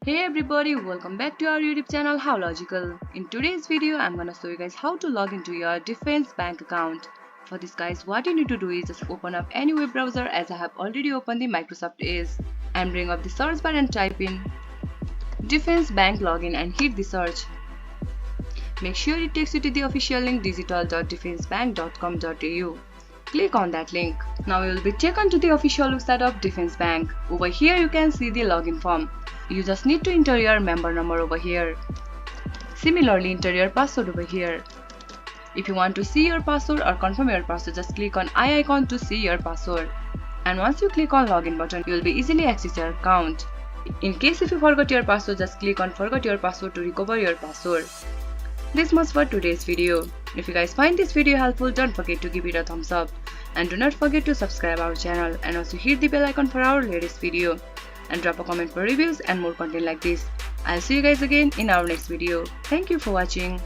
Hey everybody, welcome back to our YouTube channel How Logical. In today's video, I'm gonna show you guys how to log into your Defense Bank account. For this guys, what you need to do is just open up any web browser as I have already opened the Microsoft Edge and bring up the search bar and type in Defense Bank login and hit the search. Make sure it takes you to the official link digital.defensebank.com.au. Click on that link. Now you will be taken to the official website of Defense Bank. Over here you can see the login form. You just need to enter your member number over here. Similarly, enter your password over here. If you want to see your password or confirm your password, just click on I icon to see your password. And once you click on login button, you will be easily access your account. In case if you forgot your password, just click on forgot your password to recover your password. This much for today's video. If you guys find this video helpful, don't forget to give it a thumbs up. And do not forget to subscribe our channel and also hit the bell icon for our latest video. And drop a comment for reviews and more content like this. I'll see you guys again in our next video. Thank you for watching.